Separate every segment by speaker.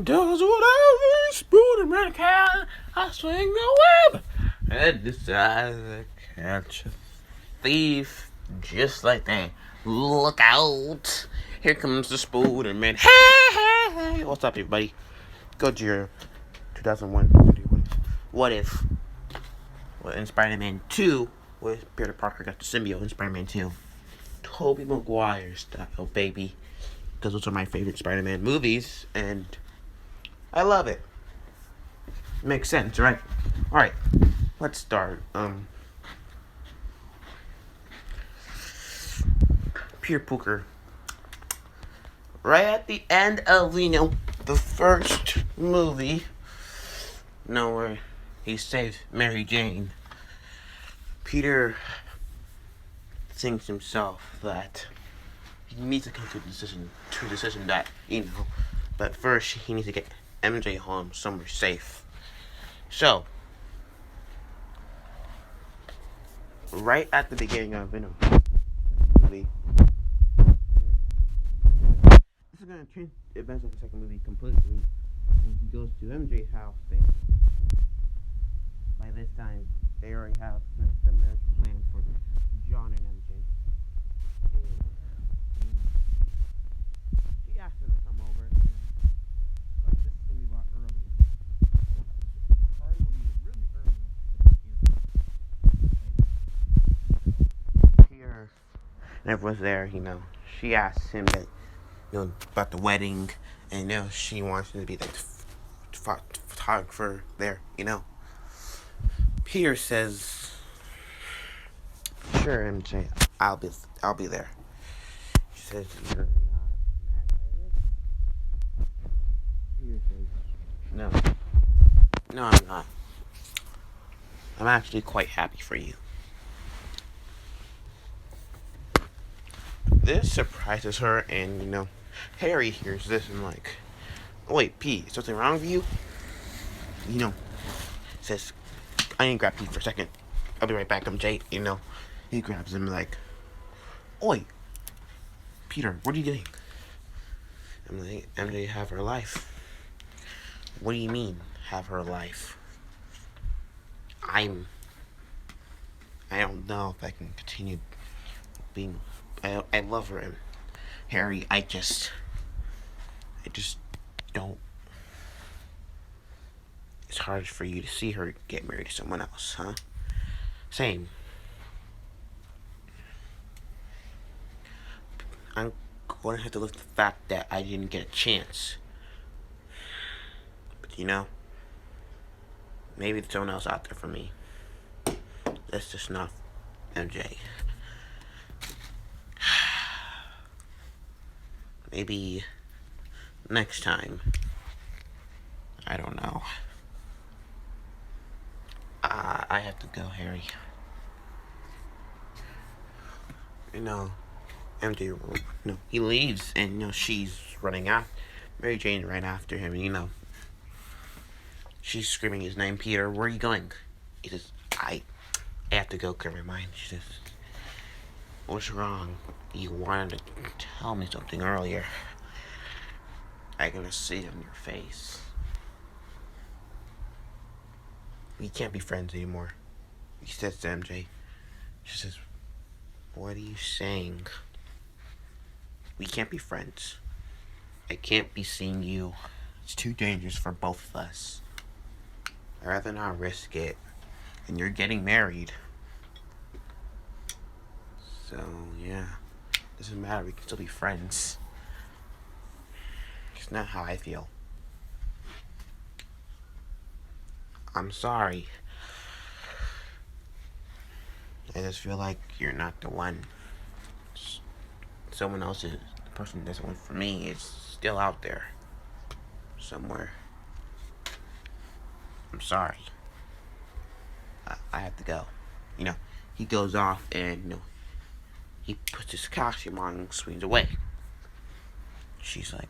Speaker 1: Does whatever Spider-Man can. I swing the web and decide to catch a thief just like that. Look out! Here comes the Spider-Man. Hey! What's up, everybody? Go to your 2001 What If? Well, in Spider-Man 2, where Peter Parker got the symbiote in Spider-Man 2. Tobey Maguire style, baby. Because those are my favorite Spider-Man movies, and I love it. Makes sense, right? Alright, let's start. Peter Parker. Right at the end of, the first movie, where he saved Mary Jane, Peter thinks himself that he needs to come to a decision that, but first he needs to get MJ home somewhere safe. So, right at the beginning of, the movie, this is going to change the events of the second movie completely. When he goes to MJ's house, by this time, they already have the marriage plan for John and MJ. She asked him to come over, but this is going to be a lot earlier. The party will be really early. Here, and everyone's there, she asks him that, about the wedding, and, she wants him to be the photographer there, Peter says, "Sure, MJ, I'll be there." She says, "You're not mad at it?" Peter says, "No, I'm not. I'm actually quite happy for you." This surprises her, and Harry hears this and like, "Oh, wait, Pete, is something wrong with you?" Says, "I need to grab Pete for a second. I'll be right back, MJ." He grabs him like, "Oi, Peter, what are you doing?" I'm like, "MJ have her life." "What do you mean, have her life?" I don't know if I can continue being. I love her, and Harry, I just don't. It's hard for you to see her get married to someone else, huh? Same. I'm going to have to live with the fact that I didn't get a chance. But maybe there's someone else out there for me. That's just not MJ. Maybe next time. I don't know. I have to go, Harry. MJ, he leaves, and, she's running out. Mary Jane's right after him, and, she's screaming his name, "Peter, where are you going?" He says, I have to go clear my mind." She says, "What's wrong? You wanted to tell me something earlier. I can see it on your face. We can't be friends anymore." He says to MJ. She says, "What are you saying? We can't be friends. I can't be seeing you. It's too dangerous for both of us. I'd rather not risk it. And you're getting married. So, yeah. Doesn't matter. We can still be friends. It's not how I feel. I'm sorry. I just feel like you're not the one. Someone else is the person that's one for me is still out there somewhere. I'm sorry. I have to go." He goes off and he puts his costume on and swings away. She's like,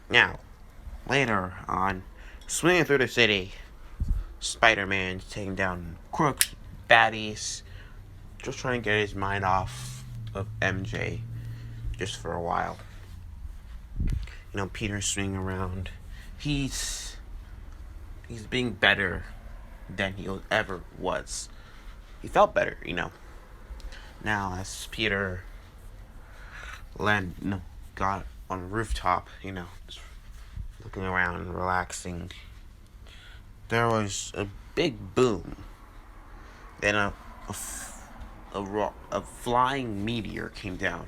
Speaker 1: now, later on, swinging through the city, Spider-Man's taking down crooks, baddies, just trying to get his mind off of MJ just for a while. Peter's swinging around. He's being better than he ever was. He felt better. Now as Peter got on a rooftop, just looking around, relaxing, there was a big boom. Then a flying meteor came down,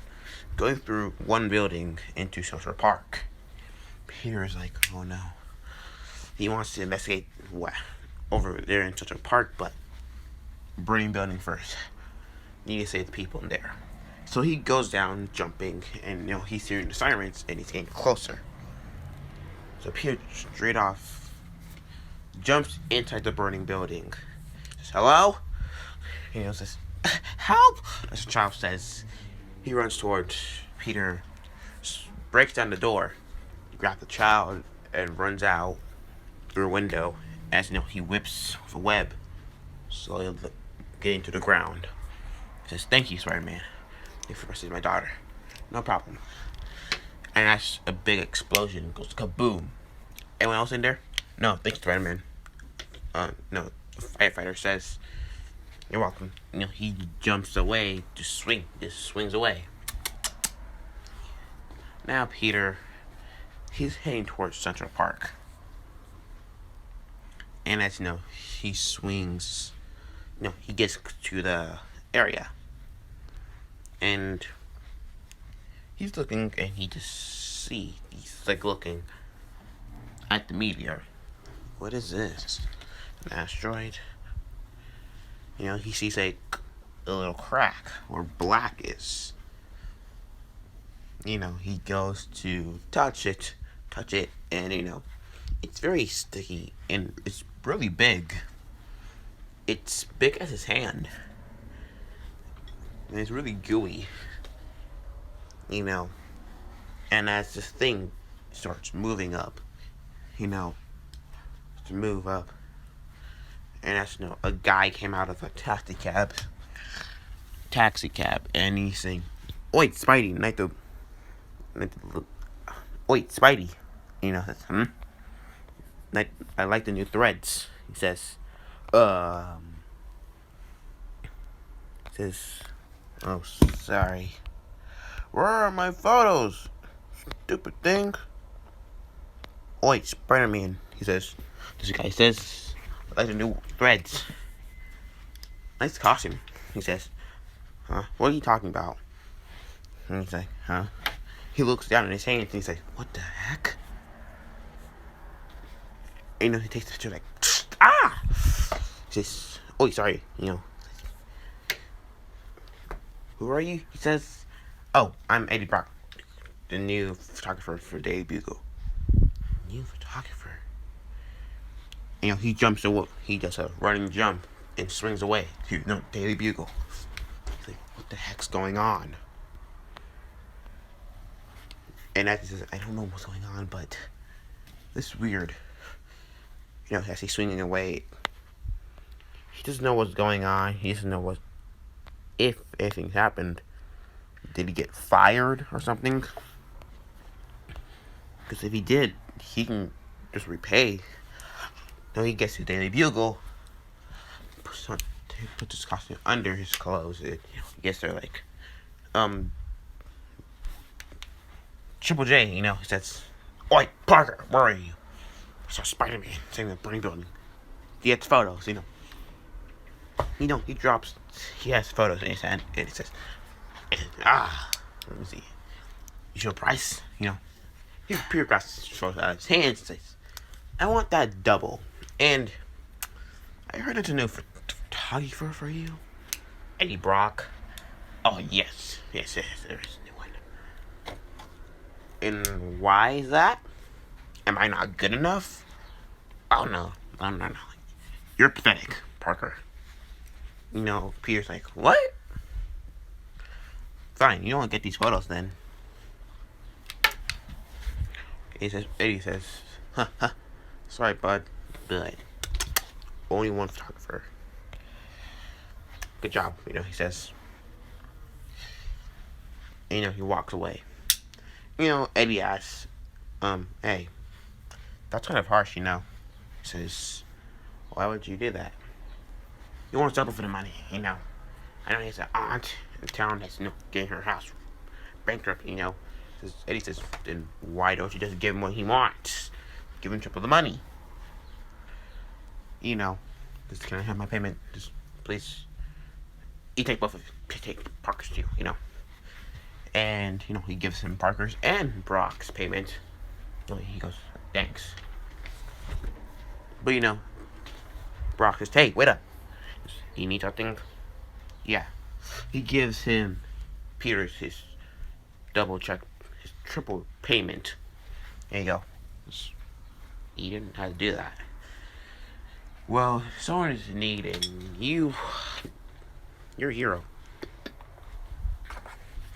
Speaker 1: going through one building into Central Park. Peter's like, oh no. He wants to investigate what over there in Central Park, but burning building first. Need to save the people in there. So he goes down, jumping, and he's hearing the sirens, and he's getting closer. So Peter straight off jumps inside the burning building. Says, hello? Says, help! As the child says, he runs towards Peter, breaks down the door, grabs the child, and runs out through a window. As he whips the web, slowly getting to the ground. He says, thank you, Spider-Man. Thank you for rescuing my daughter. No problem. And that's a big explosion. It goes kaboom. Anyone else in there? No, thank you, Spider-Man. No. The firefighter says, you're welcome. He jumps away to swing. Just swings away. Now Peter, he's heading towards Central Park. And as he swings, he gets to the area. And he's looking, and he's looking at the meteor. What is this? An asteroid? He sees a little crack where black is. He goes to touch it, and it's very sticky, and it's really big. It's big as his hand. And it's really gooey. And as this thing starts moving up, to move up, and that's a guy came out of a taxi cab, and he's saying, "Oi, Spidey, oi, Spidey," that's, I like the new threads. He says, oh, sorry. Where are my photos? Stupid thing. Oi, Spider-Man, he says. This guy says, I like the new threads. Nice costume, he says. Huh? What are you talking about? And he's like, huh? He looks down at his hands and he's like, what the heck? And he takes the picture like, ah! He says, oh, sorry, Who are you? He says, oh, I'm Eddie Brock, the new photographer for Daily Bugle. New photographer? He jumps away. He does a running jump and swings away to Daily Bugle. He's like, what the heck's going on? And he says, I don't know what's going on, but this is weird. As he's swinging away, he doesn't know what's going on. He doesn't know if anything happened. Did he get fired or something? Because if he did, he can just repay. Now he gets to Daily Bugle, puts his costume under his clothes. He gets there like, Triple J, he says, oi, Parker, where are you? I saw Spider-Man saving the burning building. He gets photos, he drops, he has photos in his hand, and it says, let me see. You show price, he Peter grabs photos out of his hands and says, I want that double. And I heard it's a new photographer for you. Eddie Brock. Oh, yes, there is a new one. And why is that? Am I not good enough? Oh, no. You're pathetic, Parker. Peter's like, what? Fine, you don't get these photos then. Eddie says, sorry, bud, but only one photographer. Good job, he says. And, he walks away. Eddie asks, Hey, that's kind of harsh, you know. He says, why would you do that? You want to settle for the money, you know. I know he has an aunt in town that's, getting her house bankrupt, you know. Eddie says, then why don't you just give him what he wants? Give him triple the money. You know, just can I have my payment? Just please. You take both of you. Take Parker's too, you know. And, he gives him Parker's and Brock's payment. He goes, thanks. But, Brock says, hey, wait up. You need something? Yeah. He gives him Peter's his double check, his triple payment. There you go. He didn't have to do that. Well, someone is in need, and you're a hero.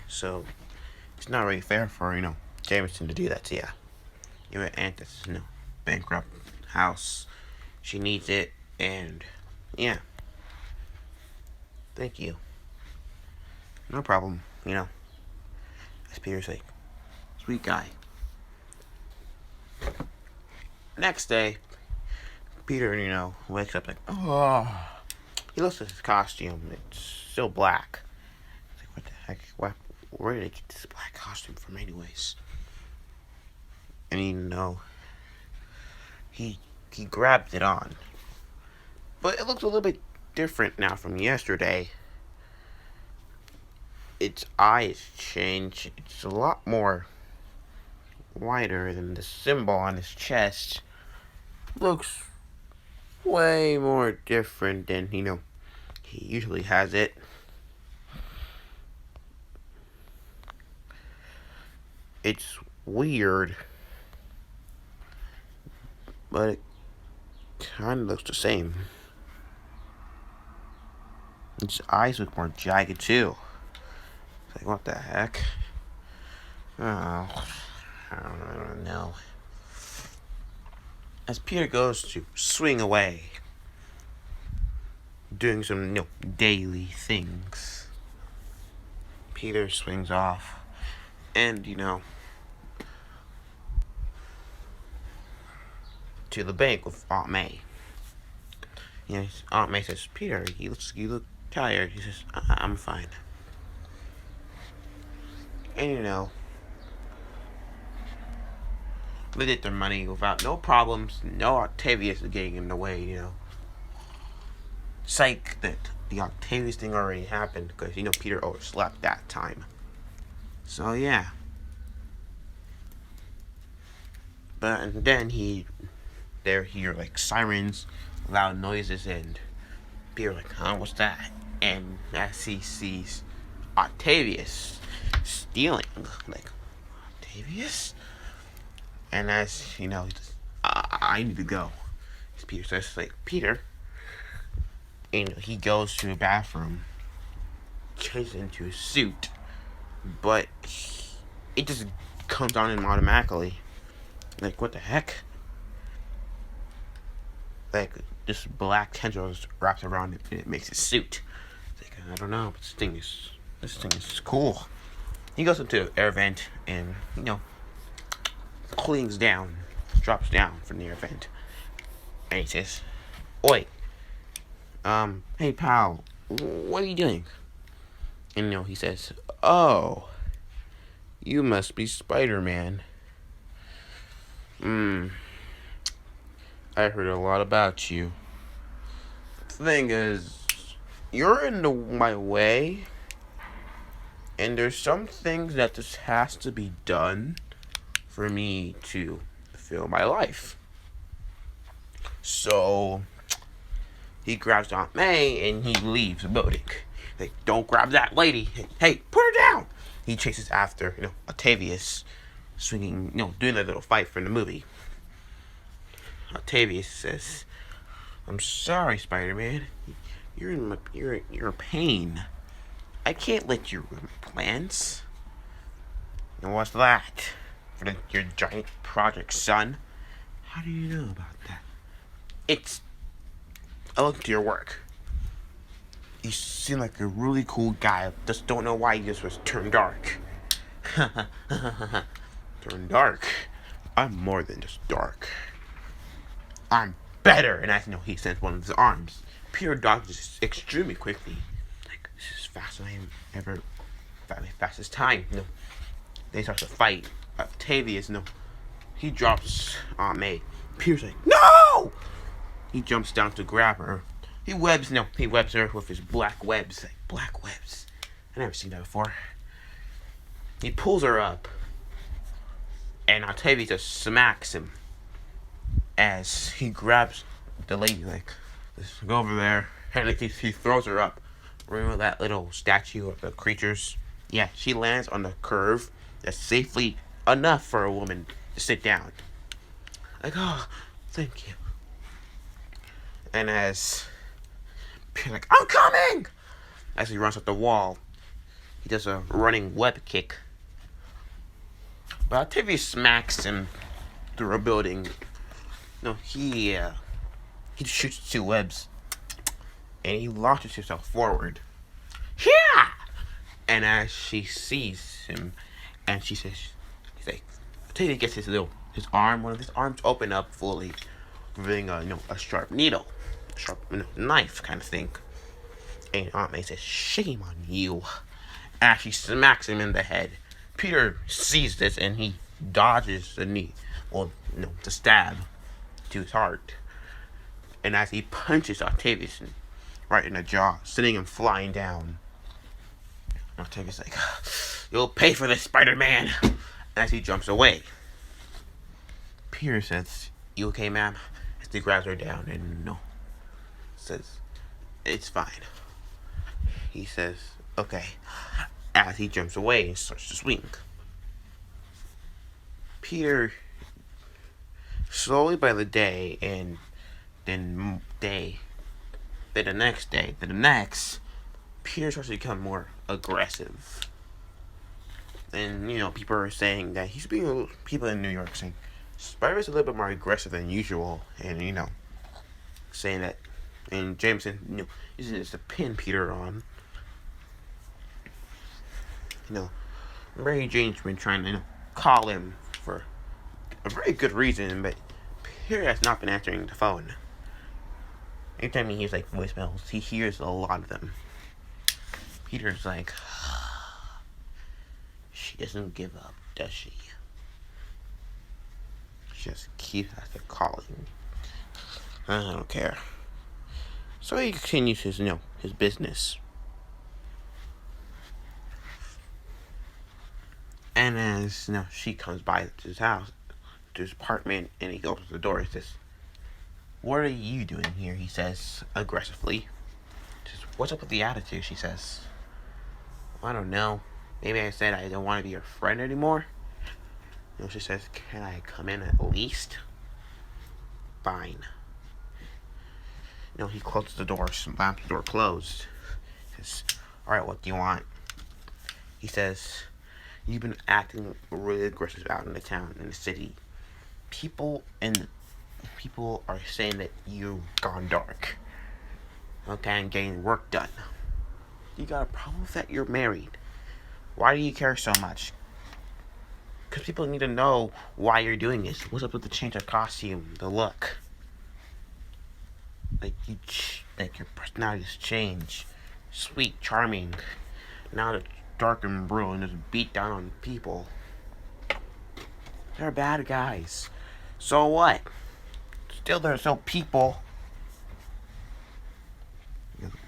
Speaker 1: So, it's not really fair for, Jameson to do that to you. Your aunt that's, bankrupt house. She needs it, and, yeah. Thank you. No problem, As Peter's like, sweet guy. Next day, Peter, wakes up like, oh. He looks at his costume. It's still black. He's like, what the heck? Where did I get this black costume from anyways? And he grabbed it on. But it looks a little bit different now from yesterday. Its eyes change. It's a lot more wider than the symbol on his chest. Looks way more different than, he usually has it. It's weird, but it kind of looks the same. Its eyes look more jagged too. It's like, what the heck? Oh, I don't know. As Peter goes to swing away, doing some, daily things, Peter swings off, and, to the bank with Aunt May. Aunt May says, Peter, you look tired. He says, I'm fine. And, they get their money without no problems. No Octavius is getting in the way, Psych that the Octavius thing already happened because, Peter overslept that time. So, yeah. But then he hear like sirens, loud noises, and Peter like, what's that? And as he sees Octavius stealing, like, Octavius? And as, he says, I need to go. Peter says, like, Peter, and he goes to a bathroom, changes into a suit, but it just comes on him automatically. Like, what the heck? Like, this black tendril just wraps around it and it makes a suit. It's like, I don't know, but this thing is cool. He goes into an air vent and, clings down, drops down from the air vent. And he says, Oi, hey pal, what are you doing? And, he says, oh, you must be Spider-Man. I heard a lot about you. The thing is, you're in my way, and there's some things that just has to be done for me to fulfill my life. So, he grabs Aunt May, and he leaves the building. Like, don't grab that lady. Hey, put her down! He chases after, Octavius, swinging, doing that little fight from the movie. Octavius says, I'm sorry, Spider-Man. You're in pain. I can't let you ruin my plans. And what's that? For your giant project, son? How do you know about that? I looked at your work. You seem like a really cool guy. Just don't know why you just was turned dark. Turned dark. I'm more than just dark. I'm better. And as you know, he sends one of his arms. Peter dodges extremely quickly. Like, this is faster than I am ever. Fastest time. They start to fight. Octavius, he drops Aunt May. Peter's like, no! He jumps down to grab her. He webs her with his black webs. Like, black webs. I never seen that before. He pulls her up. And Octavius just smacks him. As he grabs the lady, like, let's go over there. And like, he throws her up. Remember that little statue of the creatures? Yeah, she lands on the curve that's safely enough for a woman to sit down. Like, oh, thank you. And as Peter's like, I'm coming! As he runs up the wall, he does a running web kick. But Octavius smacks him through a building. He shoots 2 webs. And he launches himself forward. Yeah! And as she sees him, and she says, he's like, Octavius gets his arm, one of his arms open up fully, revealing a sharp needle, sharp knife kind of thing. And Aunt May says, shame on you. As she smacks him in the head. Peter sees this and he dodges the knee, the stab to his heart. And as he punches Octavius right in the jaw, sending him flying down, Octavius like, you'll pay for this, Spider-Man. As he jumps away, Peter says, you okay, ma'am? As he grabs her down and says, it's fine. He says, okay. As he jumps away and starts to swing. Peter, slowly by the day, and then the next day, then the next, Peter starts to become more aggressive. And, people are saying that people in New York saying, Spider-Man's a little bit more aggressive than usual. And, saying that, and Jameson, using this to pin Peter on. Mary Jane's been trying to, call him for a very good reason, but Peter has not been answering the phone. Anytime he hears, voicemails, he hears a lot of them. Peter's like, she doesn't give up, does she? She just keeps after calling. I don't care. So he continues his business. And as, she comes by to his house, to his apartment, and he opens the door, he says, what are you doing here? He says, aggressively. Says, what's up with the attitude? She says, I don't know. Maybe I said I don't want to be your friend anymore. She says, can I come in at least? Fine. He closes the door, slams the door closed. He says, alright, what do you want? He says, you've been acting really aggressive out in the town, in the city. People are saying that you've gone dark. Okay, and getting work done. You got a problem with that? You're married. Why do you care so much? Because people need to know why you're doing this. What's up with the change of costume, the look? Your personality's changed. Sweet, charming. Now it's dark and brutal and just beat down on people. They're bad guys. So what? Still, they're still people.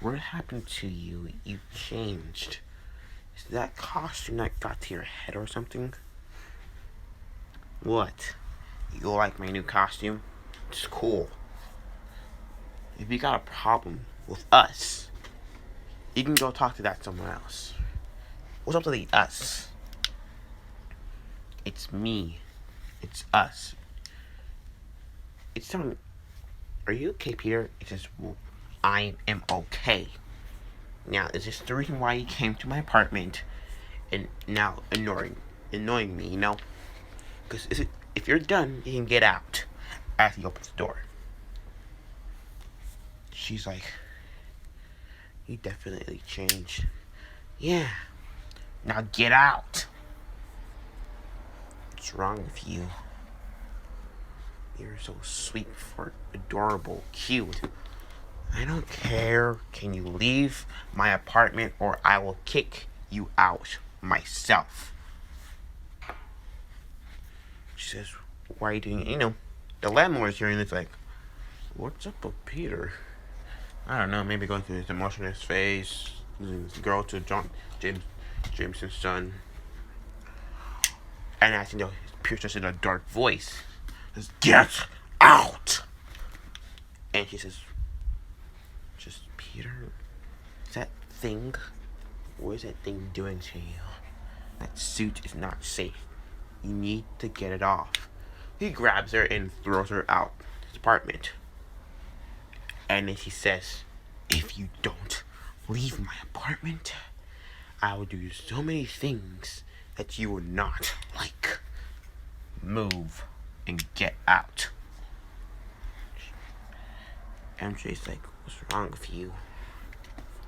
Speaker 1: What happened to you? You changed. Is that costume that got to your head or something? What? You like my new costume? It's cool. If you got a problem with us, you can go talk to that somewhere else. What's up to the us? It's me. It's us. It's someone. Are you okay, Peter? It says, well, I am okay. Now, is this the reason why you came to my apartment and now annoying me, Because if you're done, you can get out. As he opens the door. She's like, you definitely changed. Yeah. Now get out. What's wrong with you? You're so sweet, adorable, cute. I don't care. Can you leave my apartment or I will kick you out myself? She says, why are you doing it? The landlord's hearing this like, what's up with Peter? I don't know, maybe going through his emotionless phase, losing his girl to Jameson's son. And as Peter says in a dark voice, says, get out! And she says, just Peter, is that thing? What is that thing doing to you? That suit is not safe. You need to get it off. He grabs her and throws her out his apartment. And then he says, if you don't leave my apartment, I will do so many things that you will not like. Move and get out. MJ's like, what's wrong with you?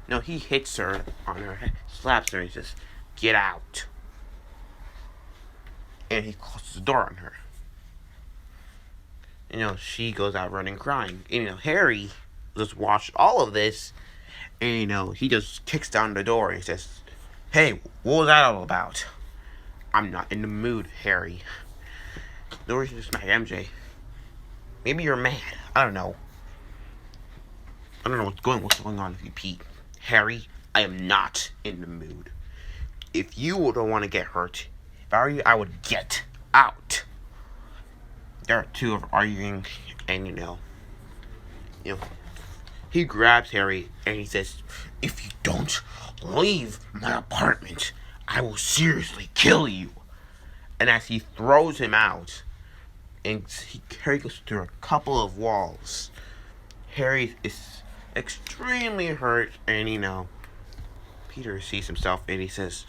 Speaker 1: No, he hits her on her head, slaps her, and says, get out. And he closes the door on her. She goes out running, crying. And, Harry just watched all of this. And, he just kicks down the door and says, hey, what was that all about? I'm not in the mood, Harry. The door just smack MJ. Maybe you're mad. I don't know. I don't know what's going on with you, Pete. Harry, I am not in the mood. If you don't want to get hurt, if I were you, I would get out. There are two of them arguing, and he grabs Harry and he says, if you don't leave my apartment, I will seriously kill you. And as he throws him out, and Harry goes through a couple of walls, Harry is extremely hurt, and Peter sees himself and he says,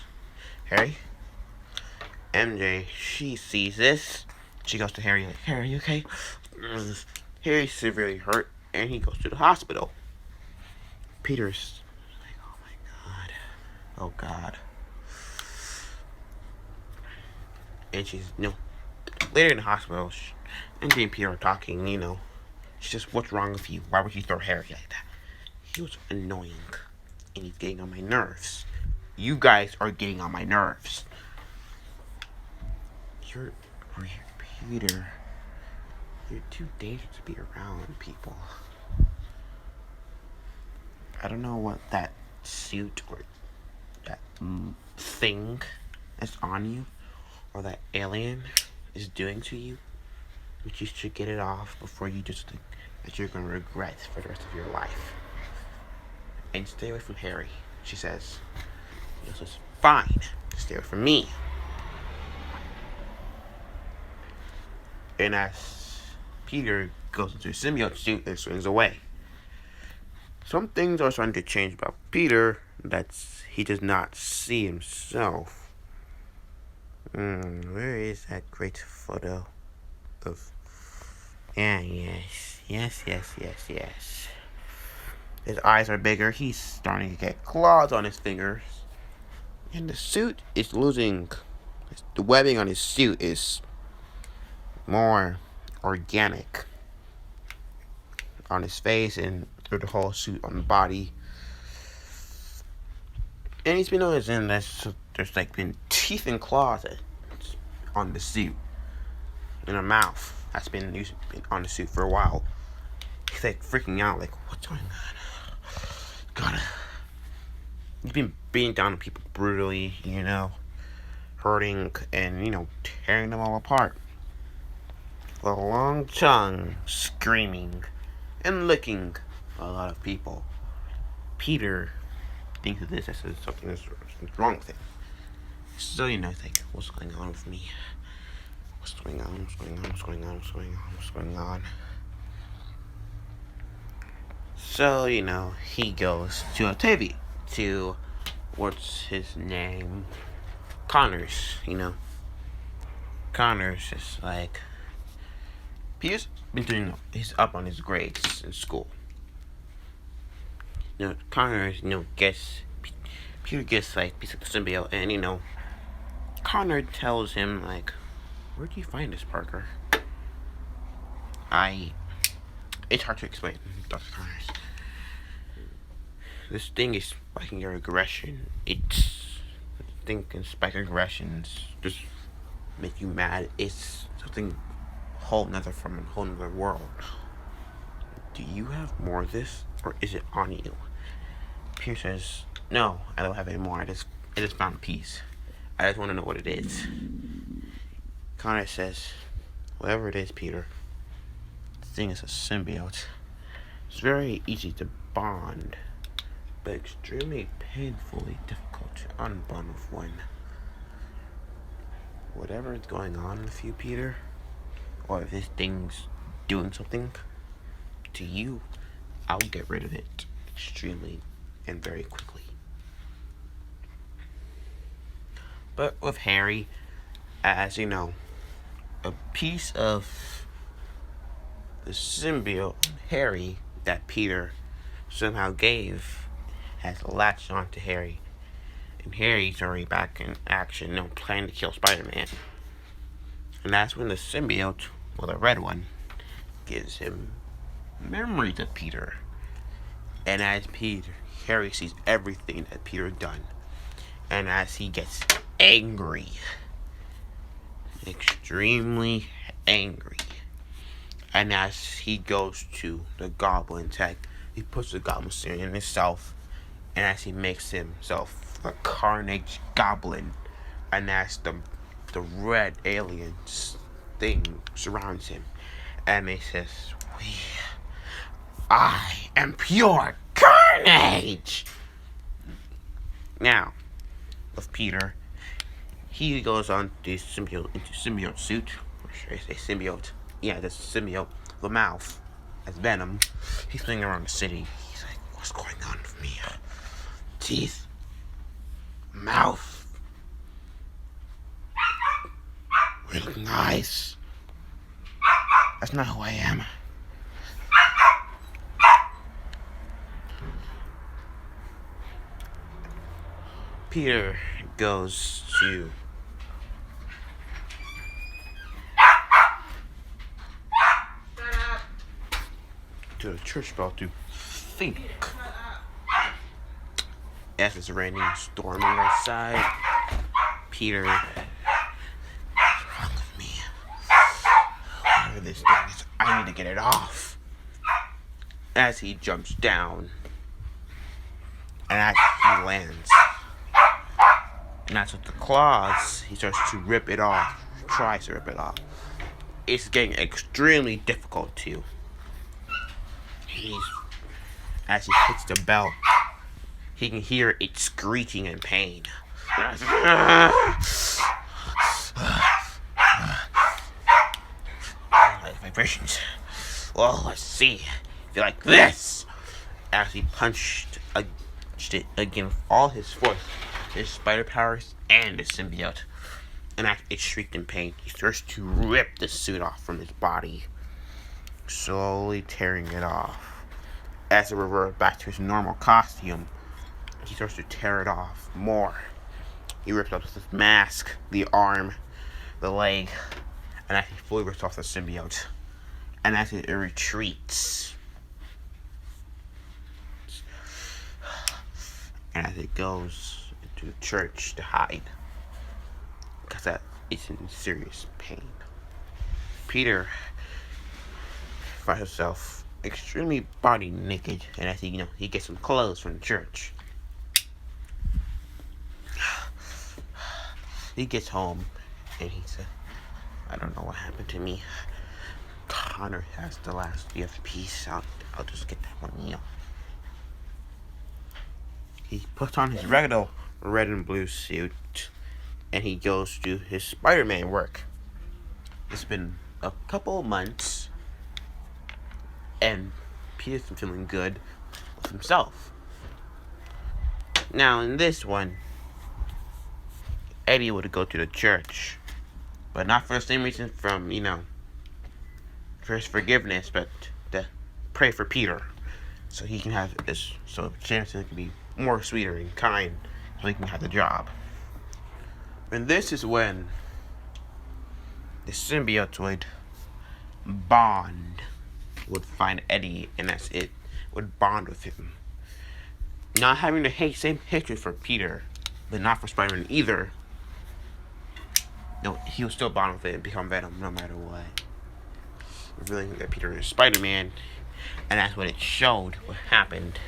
Speaker 1: Harry? MJ, she sees this. She goes to Harry like, Harry, you okay? Harry's severely hurt and he goes to the hospital. Peter's like, oh my god. Oh god. And she's, later in the hospital, MJ and Peter are talking, She says, what's wrong with you? Why would you throw Harry like that? He was annoying. And he's getting on my nerves. You guys are getting on my nerves. Peter, you're too dangerous to be around people. I don't know what that suit or that thing that's on you or that alien is doing to you. But you should get it off before you just think that you're going to regret for the rest of your life. And stay away from Harry, she says. He says, fine, stay away from me. And as Peter goes into his symbiote suit and swings away. Some things are starting to change about Peter that he does not see himself. Where is that great photo of... Yes. His eyes are bigger. He's starting to get claws on his fingers. And the suit is losing... The webbing on his suit is more organic on his face and through the whole suit on the body. And he's been noticing that there's like been teeth and claws on the suit in a mouth that's been on the suit for a while. He's like freaking out, like, what's going on? He's been beating down on people brutally, hurting and, tearing them all apart. With a long tongue, screaming and licking a lot of people. Peter thinks of this as something that's wrong with him. So, it's like, what's going on with me? What's going on? So, he goes to Octavia, to, what's his name? Connors, Connors is like, Peter's been doing, he's up on his grades in school. Connors, Peter gets, like, piece of the symbiote, and, Connor tells him, like, where do you find this, Parker? It's hard to explain, Dr. Connors. This thing is spiking your aggression. It's thinking spike aggressions just make you mad. It's something whole nother from a whole nother world. Do you have more of this, or is it on you? Pierce says, no, I don't have any more. I just found peace. I just want to know what it is. Connor says, whatever it is, Peter, the thing is a symbiote. It's very easy to bond, but extremely painfully difficult to unbond with one. Whatever is going on with you, Peter, or if this thing's doing something to you, I'll get rid of it extremely and very quickly. But with Harry, as you know, a piece of the symbiote Harry that Peter somehow gave has latched onto Harry. And Harry's already back in action, planning to kill Spider-Man. And that's when the symbiote, well, the red one, gives him memories of Peter. And as Harry sees everything that Peter done, and as he gets angry, extremely angry, and as he goes to the goblin tech, he puts the goblin suit in himself, and as he makes himself the Carnage Goblin, and as the red alien thing surrounds him, and he says, I am pure carnage! Now, with Peter, he goes on into symbiote suit, or should I say symbiote? Yeah, the symbiote, the mouth, as Venom. He's flying around the city. He's like, what's going on with me? Teeth, mouth, winking eyes. That's not who I am. Peter goes to the church bell to think. As it's raining and storming outside, Peter, what's wrong with me? Whatever this thing is, I need to get it off. As he jumps down, and as he lands, and that's with the claws, he starts to rip it off, tries to rip it off. It's getting extremely difficult too. As he hits the bell, he can hear it screeching in pain. Like vibrations. Well, let's see. If you like this. As he punched it again with all his force, his spider powers and his symbiote, and as it shrieked in pain, he starts to rip the suit off from his body, slowly tearing it off. As it reverts back to his normal costume, he starts to tear it off more. He rips off his mask, the arm, the leg, and as he fully rips off the symbiote, and as it retreats, and as it goes into the church to hide, because that it's in serious pain. Peter finds himself extremely body naked, and as he gets some clothes from the church. He gets home, and he said, I don't know what happened to me. Connor has the last piece. I'll just get that one meal. He puts on his regular red and blue suit, and he goes to his Spider-Man work. It's been a couple months, and Peter's been feeling good with himself. Now, in this one, Eddie would go to the church, but not for the same reason for his forgiveness, but to pray for Peter, so he can have this, so Jansen can be more sweeter and kind, so he can have the job. And this is when the symbiotoid bond, would find Eddie, and that's it, would bond with him. Not having the same hatred for Peter, but not for Spider-Man either. No, he would still bond with it and become Venom no matter what. Revealing that Peter is Spider-Man, and that's when it showed what happened.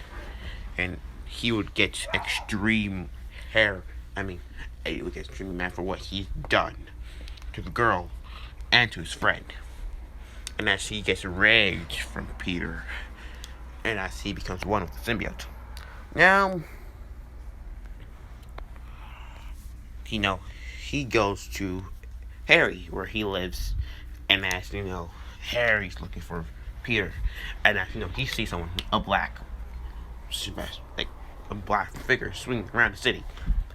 Speaker 1: And he would get extreme hair. Eddie would get extremely mad for what he's done to the girl and to his friend. And as he gets rage from Peter, and as he becomes one with the symbiote. Now, he goes to Harry, where he lives, and as Harry's looking for Peter, and as he sees someone, a black figure swinging around the city,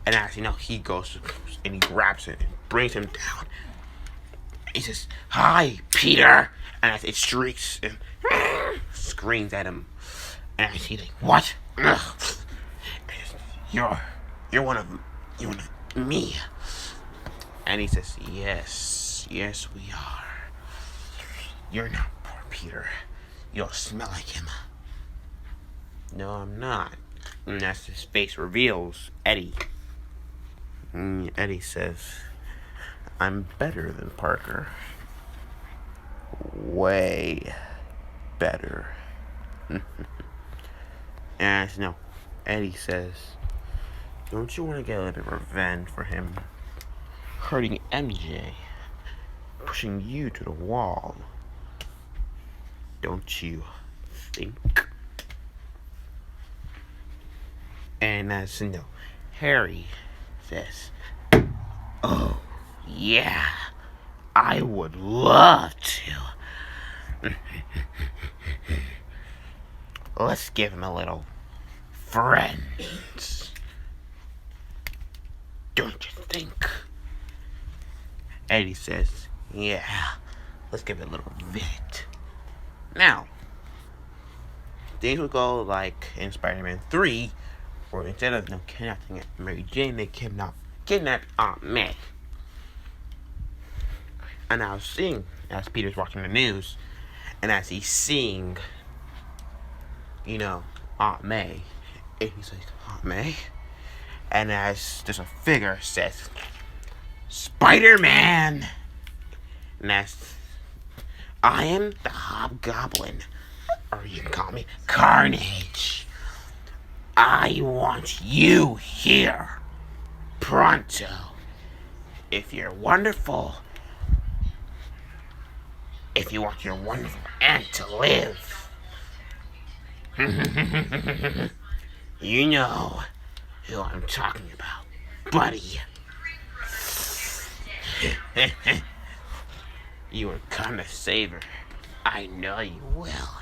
Speaker 1: and as he goes and he grabs it and brings him down. He says, "Hi, Peter," and as it shrieks and screams at him, and as he's like, "What? You're one of me." And he says, yes, we are. You're not poor Peter. You don't smell like him. No, I'm not. And as his face reveals Eddie. Eddie says, I'm better than Parker. Way better. And Eddie says, don't you want to get a little bit of revenge for him hurting MJ, pushing you to the wall? Don't you think? And as Harry says, oh yeah, I would love to. Let's give him a little friends. Don't you think? Eddie says, yeah, let's give it a little bit. Now, things would go like in Spider-Man 3, where instead of kidnapping Mary Jane, they kidnapped Aunt May. And I was seeing, as Peter's watching the news, and as he's seeing, Aunt May, and he's like, Aunt May? And as there's a figure says, Spider-Man! And that's, I am the Hobgoblin, or you can call me Carnage. I want you here, pronto. If you're wonderful, if you want your wonderful aunt to live, you know who I'm talking about, buddy. You are gonna save her. I know you will.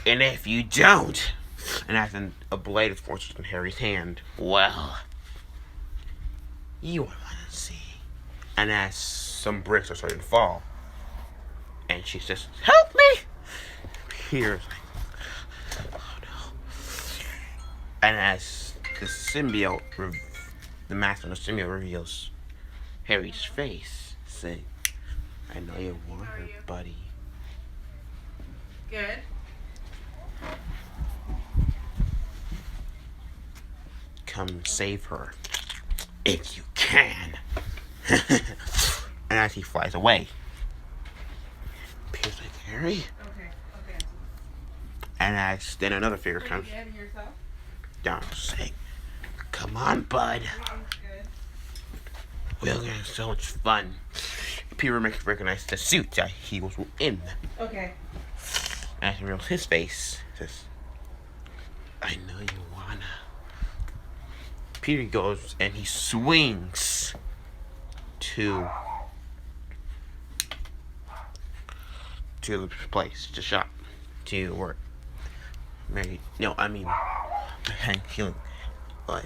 Speaker 1: And if you don't, and as a blade is forced in Harry's hand, well, you are gonna see. And as some bricks are starting to fall, and she says, help me! Peter's like, oh no. And as the symbiote, the mask of the symbiote reveals Harry's face, saying, I know you want her, buddy.
Speaker 2: Good.
Speaker 1: Come save her, if you can. And as he flies away, Peter's like, Harry?
Speaker 2: Okay.
Speaker 1: And as then another figure comes down saying, come on, bud. We're gonna have so much fun. Peter recognizes the suit that he was in.
Speaker 2: Okay.
Speaker 1: And as he reveals his face, says, I know you wanna. Peter goes and he swings to the place, to shop, to work. Hank Healing, but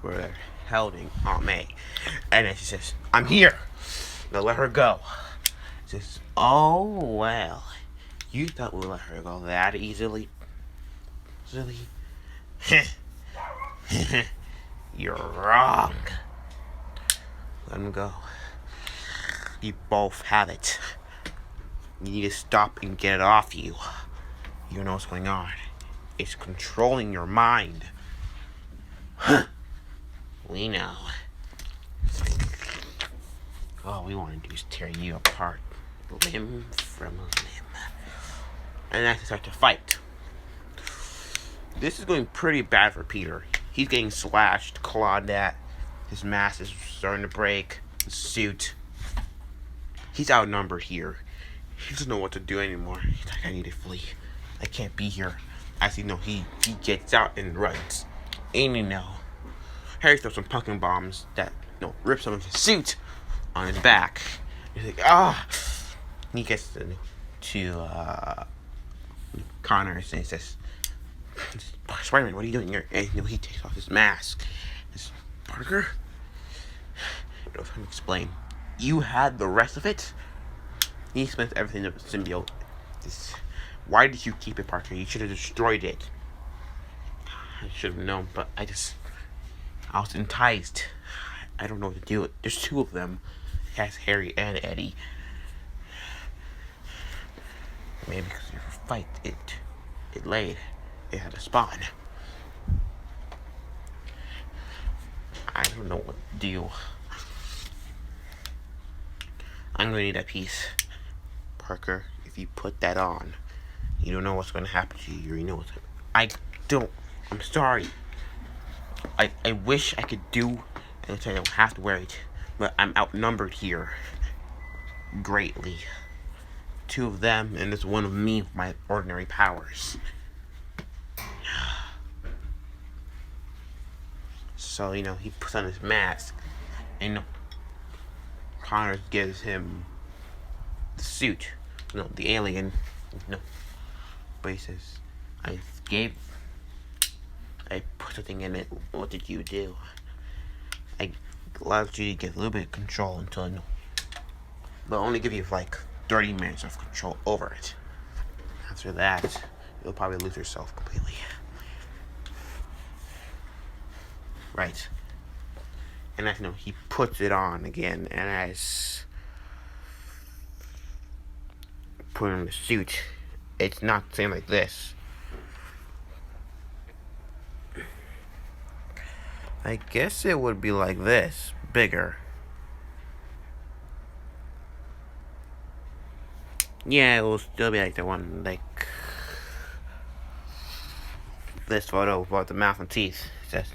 Speaker 1: where they're holding Aunt May, and then she says, "I'm here. Now let her go." She says, "Oh well, you thought we'd let her go that easily? Silly." You're wrong. Let him go. You both have it. You need to stop and get it off you. You don't know what's going on. It's controlling your mind. We know. All we want to do is tear you apart, limb from limb. And that's to start to fight. This is going pretty bad for Peter. He's getting slashed, clawed at. His mask is starting to break. His suit. He's outnumbered here. He doesn't know what to do anymore. He's like, I need to flee. I can't be here. As you know, he gets out and runs. And you know, Harry throws some pumpkin bombs that rip some of his suit on his back. He's like, ah! He gets to Connor and he says, Spider-Man, what are you doing here? And he takes off his mask. He says, Parker? I don't know if I can explain. You had the rest of it? He explains everything of the symbiote. Why did you keep it, Parker? You should have destroyed it. I should have known, but I was enticed. I don't know what to do. There's two of them. It has Harry and Eddie. Maybe because of your fight, it had a spawn. I don't know what to do. I'm gonna need that piece. Parker, if you put that on, you don't know what's gonna happen to you. You know what's happening. I'm sorry. I wish I could do and I don't have to wear it, but I'm outnumbered here greatly. Two of them and there's one of me with my ordinary powers. So, he puts on his mask and Connor gives him the suit. The alien. But he says, I put something in it. What did you do? I allowed you to get a little bit of control until but only give you like 30 minutes of control over it. After that, you'll probably lose yourself completely. Right. And he puts it on again, and as put on the suit, it's not the same like this. I guess it would be like this, bigger. Yeah, it will still be like the one, like this photo about the mouth and teeth. It says,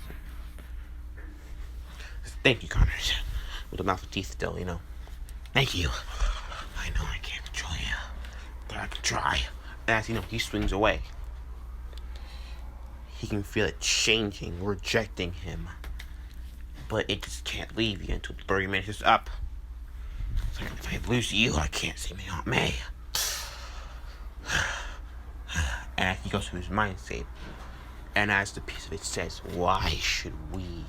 Speaker 1: thank you, Connor. With the mouth and teeth still, Thank you. I know I can't control you, but I can try. As he swings away. He can feel it changing, rejecting him. But it just can't leave you until 30 minutes is up. It's like, if I lose you, I can't see my Aunt May. And he goes to his mind state. And as the piece of it says, why should we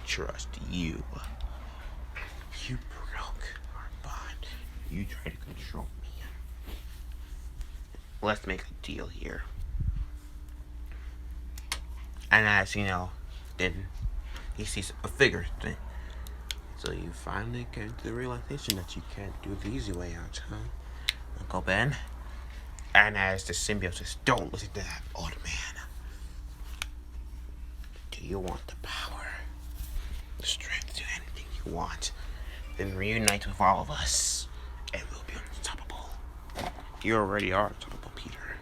Speaker 1: trust you? You broke our bond. You tried to control me. Let's make a deal here. And as then he sees a figure thing. So you finally get to the realization that you can't do the easy way out, huh, Uncle Ben? And as the symbiote says, don't listen to that old man. Do you want the power, the strength to do anything you want? Then reunite with all of us, and we'll be unstoppable. You already are unstoppable, Peter.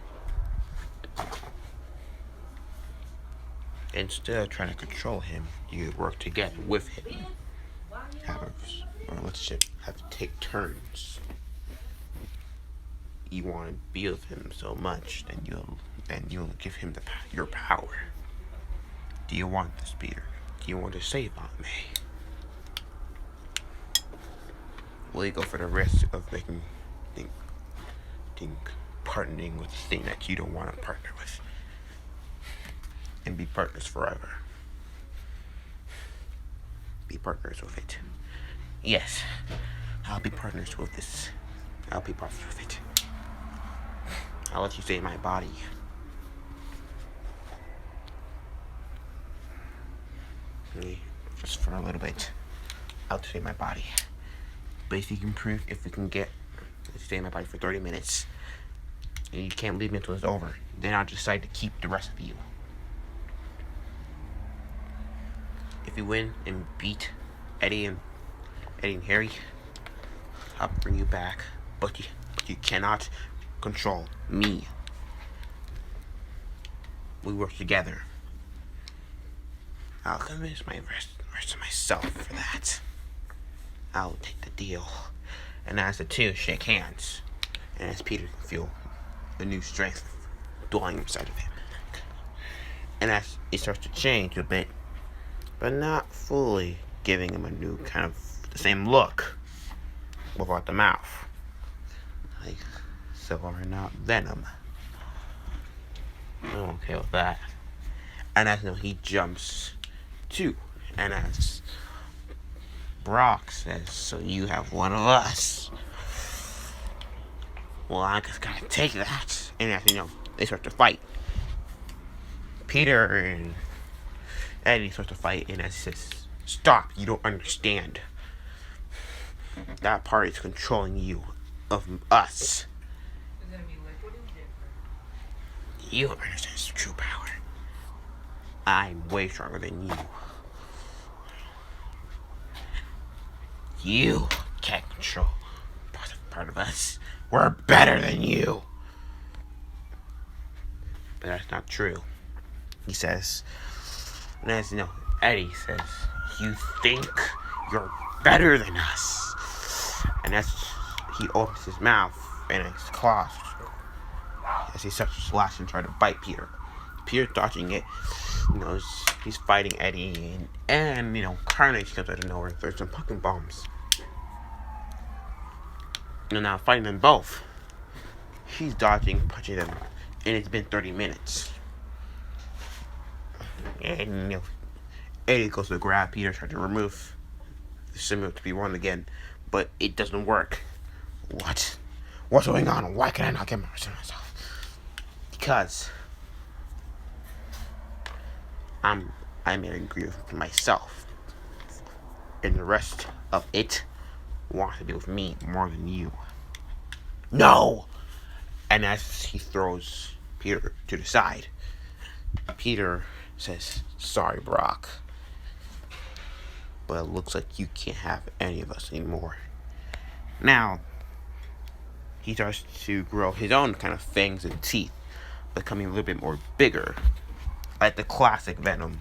Speaker 1: Instead of trying to control him, you work together with him. Have to take turns. You want to be with him so much, then you'll give him your power. Do you want this, Peter? Do you want to save Aunt May? Will you go for the risk of partnering with the thing that you don't want to partner with? And be partners forever. Be partners with it. Yes, I'll be partners with this. I'll be partners with it. I'll let you stay in my body. Just for a little bit. I'll stay in my body. But if we can get stay in my body for 30 minutes, and you can't leave me until it's over, then I'll decide to keep the rest of you. If you win and beat Eddie and Harry, I'll bring you back. But you cannot control me. We work together. I'll convince the rest of myself for that. I'll take the deal. And as the two shake hands, and as Peter can feel a new strength dwelling inside of him. And as he starts to change a bit, but not fully, giving him a new kind of the same look without the mouth. Like, so are not Venom. I'm okay with that. And as he jumps too, and as Brock says, so you have one of us. Well, I just gotta take that. And as they start to fight. Peter and Eddie start to fight, and as he says, stop, you don't understand. That part is controlling you, of us. You don't understand its true power. I'm way stronger than you. You can't control part of us. We're better than you. But that's not true. He says, and as Eddie says, you think you're better than us. And as he opens his mouth and his claws, as he starts to slash and try to bite Peter. Peter dodging it. He's fighting Eddie, and Carnage comes out of nowhere. There's some pumpkin bombs. And now fighting them both. He's dodging, punching them, and it's been 30 minutes. And Eddie goes to grab Peter, trying to remove the symbiote to be one again, but it doesn't work. What? What's going on? Why can I not get myself? Because I'm angry with myself, and the rest of it wants to be with me more than you. No! And as he throws Peter to the side, Peter says, sorry, Brock, but it looks like you can't have any of us anymore. Now, he starts to grow his own kind of fangs and teeth, becoming a little bit more bigger, like the classic Venom.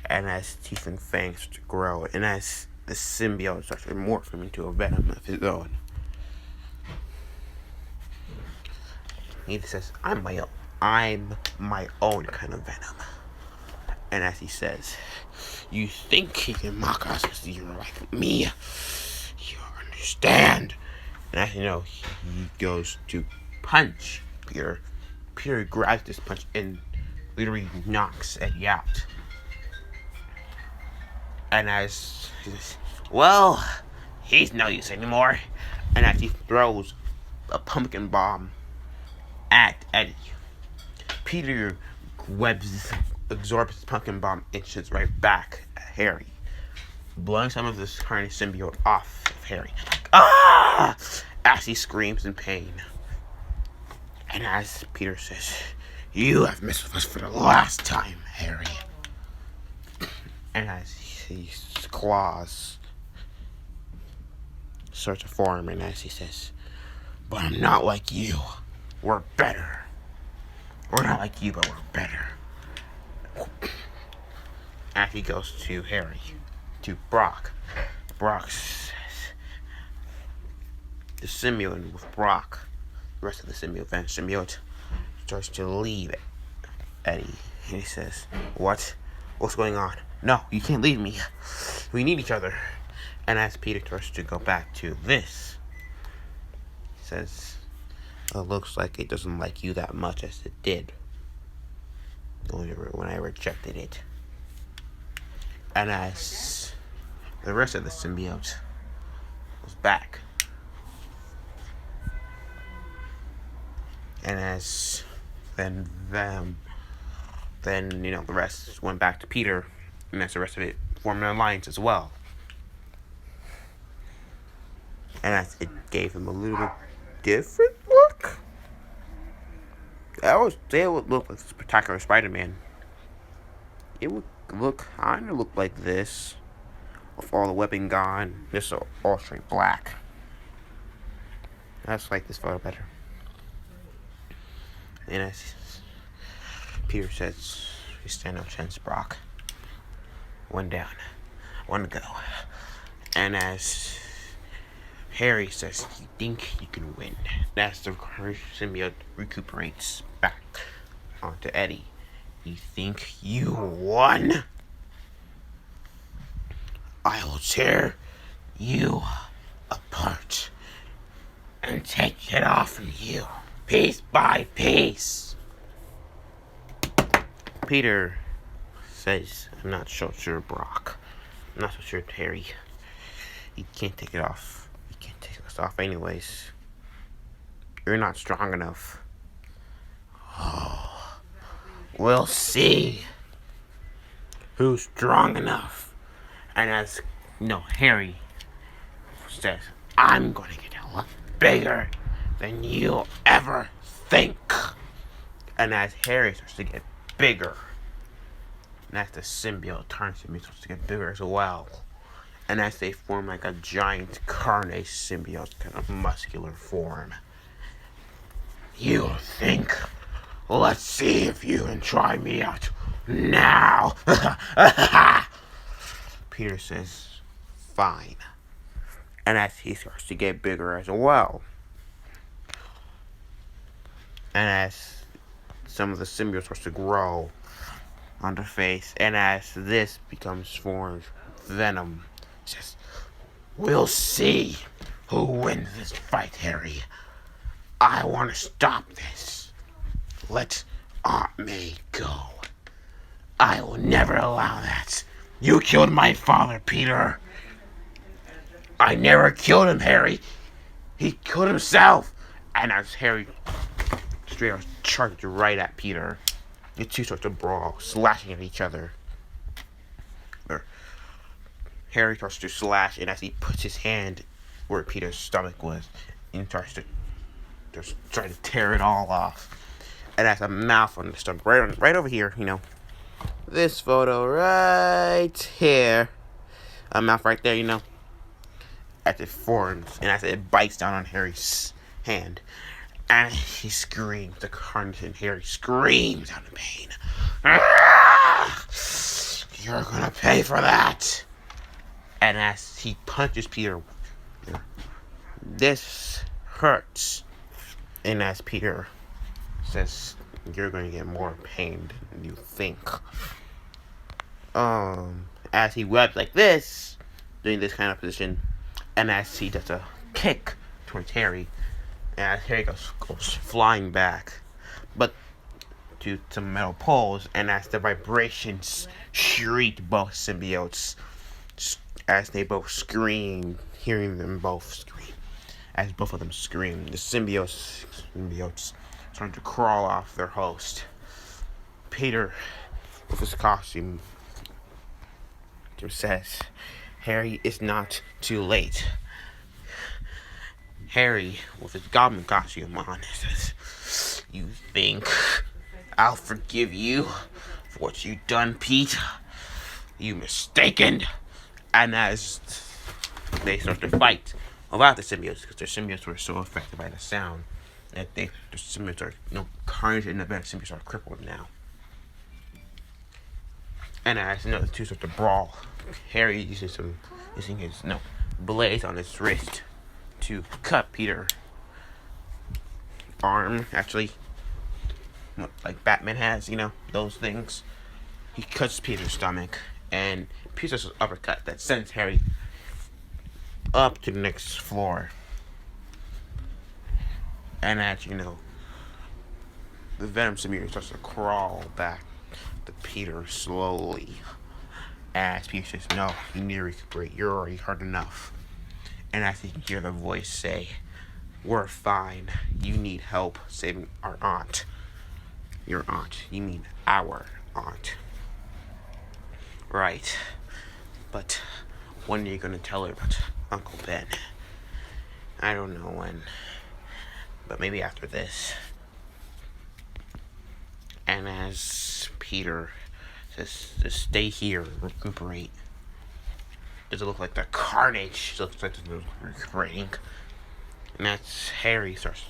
Speaker 1: And as teeth and fangs start to grow, and as the symbiote starts to morph him into a Venom of his own, he says, I'm my own kind of Venom. And as he says, you think he can mock us because you're like me? You understand? And as he goes to punch Peter. Peter grabs this punch and literally knocks Eddie out. And as he says, well, he's no use anymore. And as he throws a pumpkin bomb at Eddie, Peter absorbs the pumpkin bomb and shoots right back at Harry, blowing some of this Carnage symbiote off of Harry. Ah! As he screams in pain. And as Peter says, you have messed with us for the last time, Harry. And as his claws start to form, and as he says, but I'm not like you. We're better. We're not like you, but we're better. As he goes to Harry, to Brock. Brock says, the symbiote with Brock, the rest of the symbiote starts to leave Eddie. And he says, what? What's going on? No, you can't leave me. We need each other. And as Peter starts to go back to this, he says, it looks like it doesn't like you that much as it did when I rejected it. And as the rest of the symbiote was back, and as then the rest went back to Peter, and as the rest of it formed an alliance as well. And it gave him a little bit different look. I would say it would look like the Spectacular Spider-Man. It would kind of look like this, with all the webbing gone. This is all straight black. I just like this photo better. And as Peter says, we stand no chance, Brock. One down, one to go. And as Harry says, you think you can win. That's the symbiote recuperates back onto Eddie. You think you won? I will tear you apart and take it off from you, piece by piece. Peter says, I'm not so sure, Brock. I'm not so sure, Harry. You can't take it off. You can't take this off anyways. You're not strong enough. Oh, we'll see who's strong enough. And as Harry says, I'm going to get a lot bigger than you'll ever think. And as Harry starts to get bigger, and as the symbiote turns to me, starts to get bigger as well. And as they form like a giant carnage symbiote, kind of muscular form. You think? Let's see if you can try me out now. Peter says, fine. And as he starts to get bigger as well. And as some of the symbiote starts to grow on the face, and as this becomes formed venom, says, we'll see who wins this fight, Harry. I want to stop this. Let Aunt May go. I will never allow that. You killed my father, Peter. I never killed him, Harry. He killed himself. And as Harry straight up charged right at Peter, the two start to brawl, slashing at each other. Harry starts to slash, and as he puts his hand where Peter's stomach was, and starts to try to tear it all off. And as a mouth on the stomach, right over here, this photo right here, a mouth right there, as it forms, and as it bites down on Harry's hand, and he screams, the carnage, and Harry screams out of pain. You're gonna pay for that. And as he punches Peter, this hurts. And as Peter says, you're going to get more pain than you think. As he webs like this, doing this kind of position, and as he does a kick towards Harry, and as Harry goes flying back, but to some metal poles, and as the vibrations shriek both symbiotes, as they both scream, hearing them both scream. As both of them scream, the symbiotes start to crawl off their host. Peter, with his costume, says, Harry, it's not too late. Harry, with his goblin costume on, says, you think I'll forgive you for what you done, Pete? You mistaken. And as they start to fight about the symbiotes, because their symbiotes were so affected by the sound that the symbiotes are, carnage, and the symbiotes are crippled now. And as the two start to brawl, Harry uses his blades on his wrist to cut Peter's arm, actually, like Batman has, those things. He cuts Peter's stomach, and Peter's uppercut that sends Harry up to the next floor. And as the venom symbiote starts to crawl back to Peter slowly. As Peter says, no, you need to recuperate. You're already hurt enough. And as you can hear the voice say, we're fine. You need help saving our aunt. Your aunt. You mean our aunt. Right. But when are you going to tell her about Uncle Ben? I don't know when, but maybe after this. And as Peter says, just stay here, recuperate. Does it look like the carnage? It looks like they're recuperating. And that's Harry says,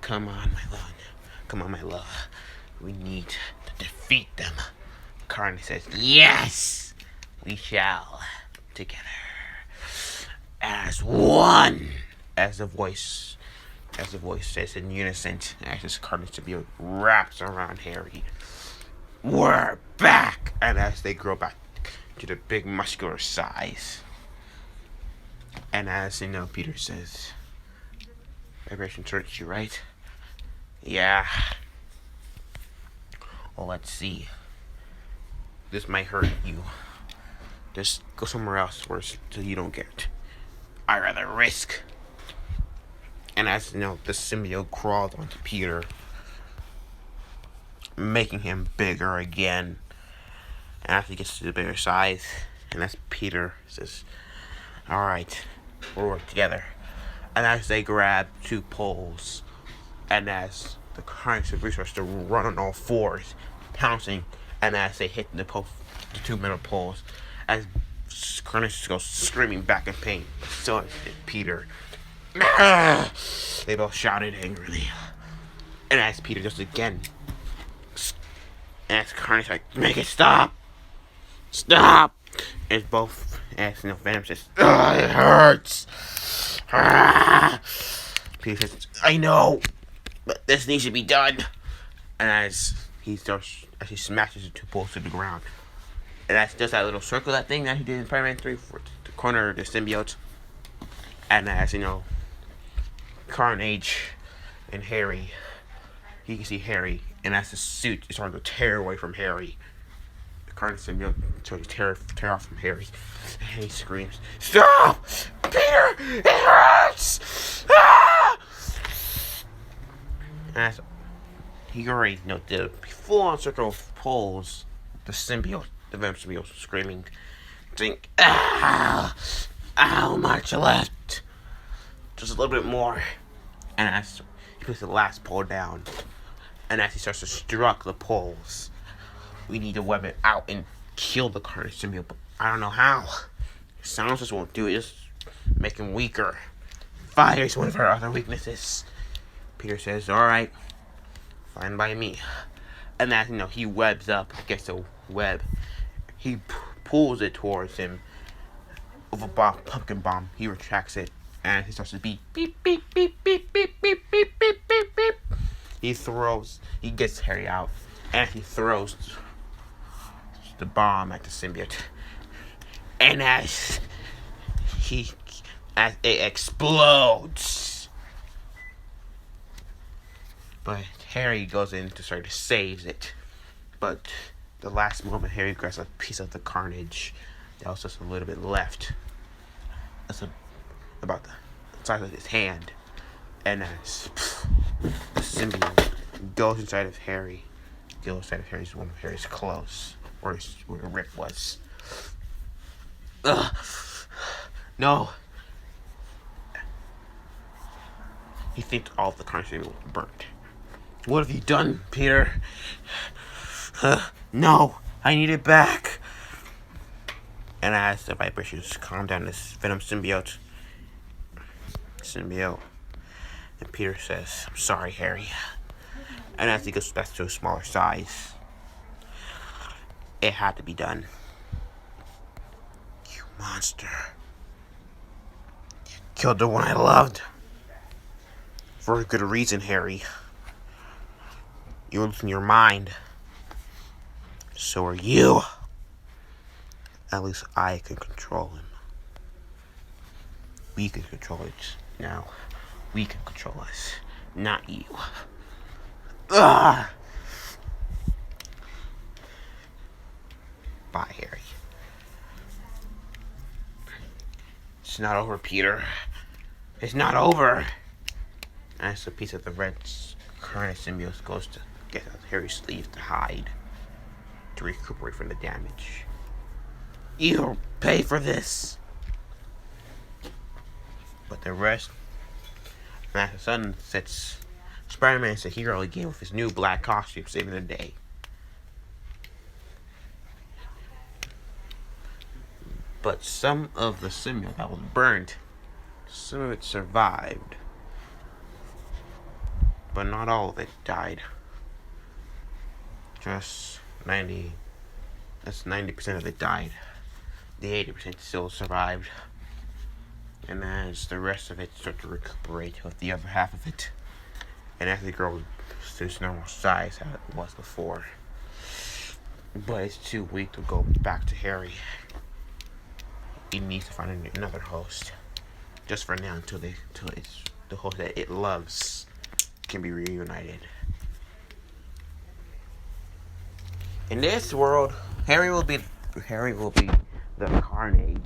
Speaker 1: come on, my love. Come on, my love. We need to defeat them. Carnage says, yes, we shall. Together. As one. As the voice says in unison, as this Carnage Symbiote wraps around Harry. We're back! And as they grow back to the big muscular size. And as Peter says, vibration hurts you, right? Yeah. Well, let's see. This might hurt you. Just go somewhere else so you don't get. I'd rather risk. And as the symbiote crawls onto Peter, making him bigger again. And after he gets to the bigger size, and as Peter says, alright, we'll work together. And as they grab two poles, and as the Carnage Symbiote starts to run on all fours, pouncing, and as they hit the two middle poles, as Carnage goes screaming back in pain, so did Peter. They both shouted angrily. And as Peter does again, and as Carnage make it stop! Stop! And as Venom says, it hurts! Peter says, I know, but this needs to be done. And as he smashes the two poles to the ground, and that's just that little circle, that thing that he did in Spider-Man 3 for the corner of the symbiote. And as Carnage and Harry, you can see Harry, and as the suit is starting to tear away from Harry, the Carnage Symbiote starts to tear off from Harry, and he screams, "Stop! Peter! It hurts! Ah!" And as he already did a full-on circle of poles, the Venom Symbiote screaming, saying, how much left? Just a little bit more. And as he puts the last pole down, and as he starts to struck the poles, we need to web it out and kill the Carnage Symbiote, but I don't know how. Sounds just won't do it, just make him weaker. Fire is one of our other weaknesses. Peter says, alright, fine by me. And as he webs up, gets a web, he pulls it towards him with a pumpkin bomb. He retracts it, and he starts to beep, beep, beep, beep, beep, beep, beep, beep, beep, beep, beep. He gets Harry out, and he throws the bomb at the symbiote. And as it explodes, but Harry goes in to try to save it. But the last moment, Harry grabs a piece of the Carnage. There was just a little bit left. That's about the size of his hand. And as the symbiote goes inside of Harry, one of Harry's clothes, where the rip was. Ugh. No. He thinks all of the Carnage Symbiote was burnt. What have you done, Peter? No, I need it back. And as the vibrations calm down this Venom symbiote, and Peter says, I'm sorry, Harry. And as he goes back to a smaller size, it had to be done. You monster. You killed the one I loved. For a good reason, Harry. You're losing your mind. So are you. At least I can control him. We can control it now. We can control us, not you. Ugh. Bye, Harry. It's not over, Peter. It's not over. As a piece of the red Carnage Symbiote goes to get out Harry's sleeve to hide, to recuperate from the damage. You'll pay for this. But the rest And as the sun sets, Spider-Man is a hero again with his new black costume, saving the day. But some of the symbiote that was burnt, some of it survived. But not all of it died. Just 90% of it died. The 80% still survived. And as the rest of it started to recuperate with the other half of it. And as it grows to its normal size how it was before. But it's too weak to go back to Harry. He needs to find another host. Just for now until it's the host that it loves can be reunited. In this world, Harry will be the Carnage.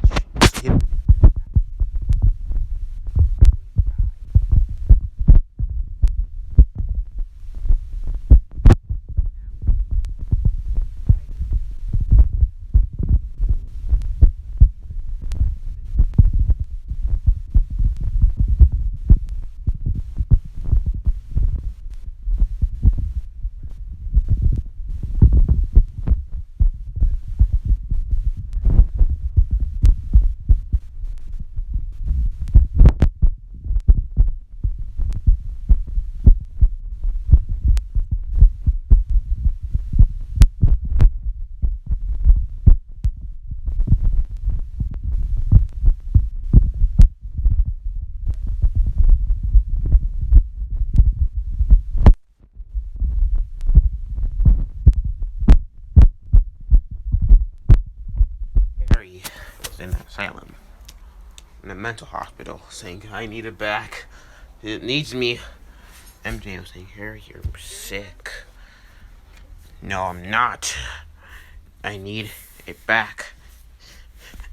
Speaker 1: Harry was in an asylum, in a mental hospital, saying, I need it back. It needs me. MJ was saying, Harry, you're sick. No, I'm not. I need it back.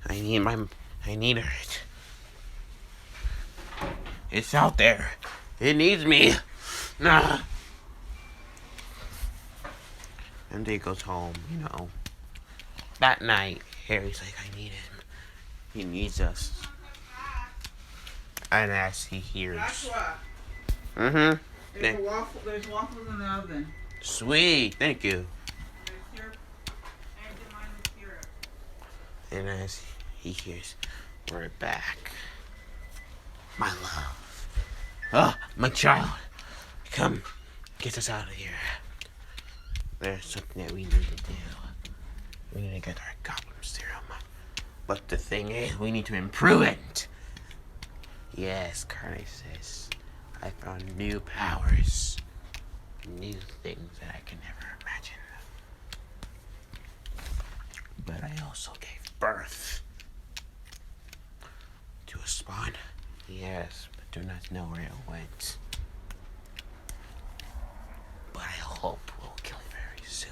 Speaker 1: I need it. It's out there. It needs me. Nah. MJ goes home, That night, Harry's like, I need him. He needs us. And as he hears...
Speaker 2: There's waffles in the oven.
Speaker 1: Sweet, thank you.
Speaker 2: There's syrup. And mine with syrup.
Speaker 1: And as he hears, we're back. My love. Oh, my child. Come, get us out of here. There's something that we need to do. We need to get our goblin serum. But the thing is, we need to improve it. Yes, Carnage says, I found new powers. New things that I can never imagine. But I also gave birth to a spawn. Yes, but do not know where it went. But I hope we'll kill it very soon.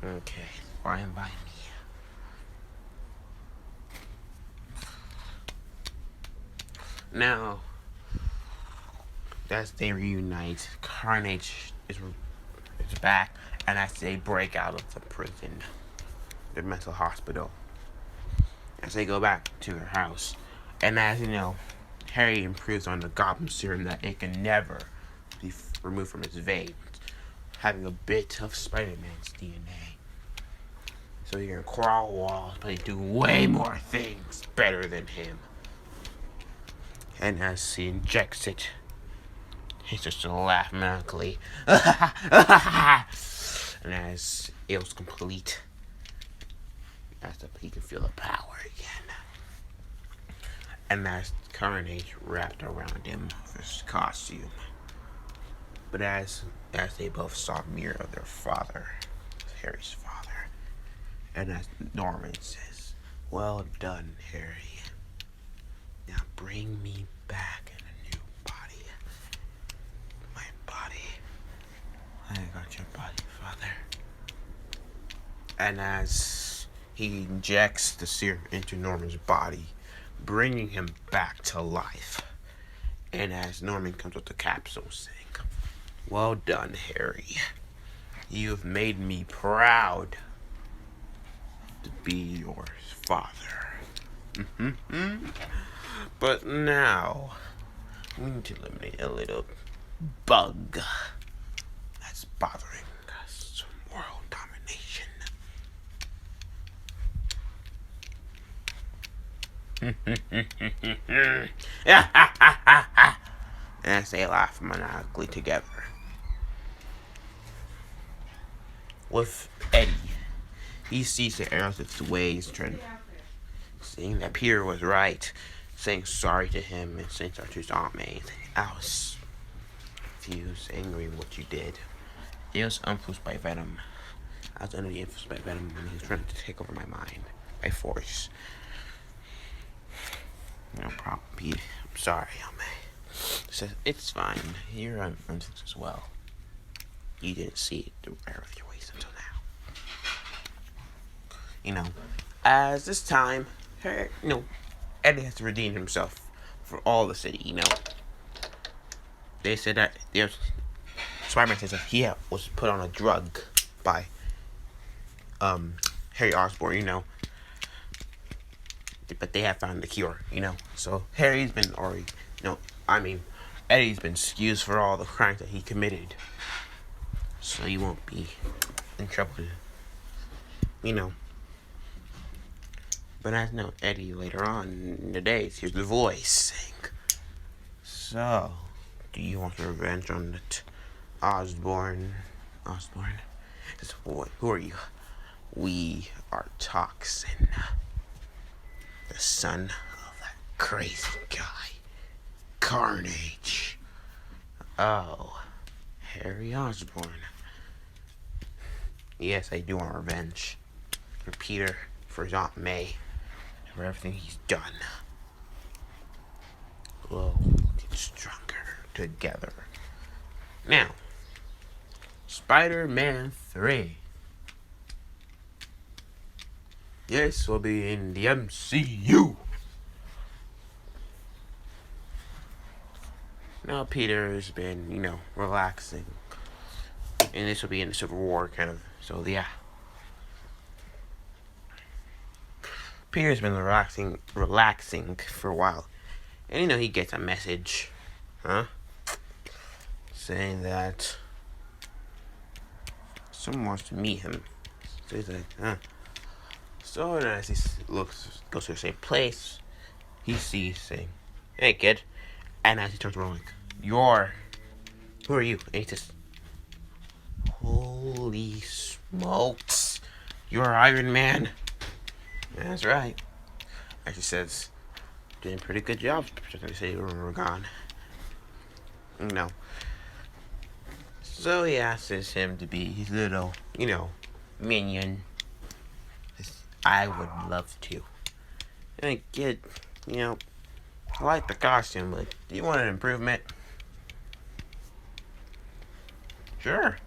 Speaker 1: Okay, fine by me. Now, as they reunite, Carnage is back, and as they break out of the prison, the mental hospital, as they go back to her house, and as Harry improves on the goblin serum that it can never be removed from his veins, having a bit of Spider-Man's DNA. So he can crawl walls, but he do way more things better than him. And as he injects it, he starts to laugh maniacally. And as it was complete, he can feel the power again. And as Carnage wrapped around him with his costume. But as they both saw a mirror of their father, Harry's father, and as Norman says, well done, Harry. Now bring me back in a new body. My body. I got your body, father. And as he injects the serum into Norman's body, bringing him back to life. And as Norman comes with the capsule saying, well done, Harry. You have made me proud to be your father. But now, we need to eliminate a little bug that's bothering us. World domination. And they laugh maniacally together. With Eddie, he sees the errors of his ways, saying that Peter was right, saying sorry to him, and saying sorry to his Aunt May. Alice, he was angry with what you did. He was influenced by Venom. I was under the influence by Venom when he was trying to take over my mind by force. No problem, Pete. I'm sorry, Aunt May. Says it's fine. You're influenced as well. You didn't see it through error of your ways until now. As this time, Eddie has to redeem himself for all the city. They said that Spider-Man says that he was put on a drug by Harry Osborn. But they have found the cure. So Harry's been Eddie's been excused for all the crimes that he committed. So he won't be in trouble. But as Eddie later on in the days hears the voice saying, "So, do you want revenge on that Osborn? Who are you? We are Toxin, the son of that crazy guy, Carnage. Oh, Harry Osborn. Yes, I do want revenge for Peter, for his Aunt May, for everything he's done. We'll get stronger together. Now, Spider-Man 3. This will be in the MCU. Now Peter has been, relaxing. And this will be in the Civil War, kind of. So, yeah. Peter's been relaxing for a while. And, he gets a message. Saying that someone wants to meet him. So he's like, So as he goes to the same place, he sees saying, "Hey, kid." And as he turns around, who are you? And he says, "Holy smokes, you're Iron Man." That's right. And she says, "Doing a pretty good job protecting the city when we're gone." So he asks him to be his little, minion. I would love to. And kid, I like the costume, but do you want an improvement? Sure.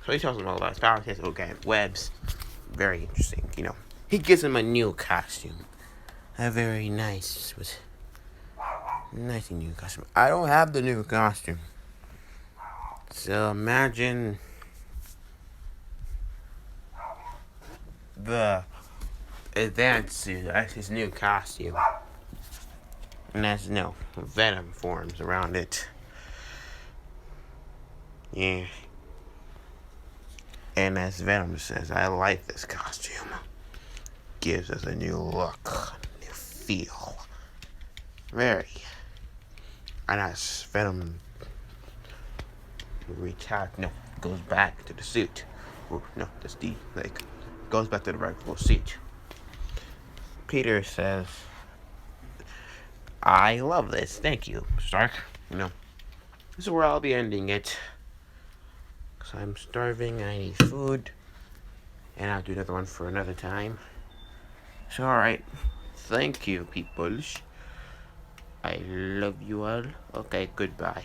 Speaker 1: So he tells him all about his powers. He has organic webs. Very interesting, He gives him a new costume. A very nice and new costume. I don't have the new costume. So imagine the advanced suit. That's his new costume. And that's Venom forms around it. Yeah. And as Venom says, I like this costume. Gives us a new look, new feel. Very. And as Venom goes back to the suit. Goes back to the regular suit. Peter says, I love this. Thank you, Stark. This is where I'll be ending it. Because I'm starving, I need food. And I'll do another one for another time. So, alright. Thank you, peoples. I love you all. Okay, goodbye.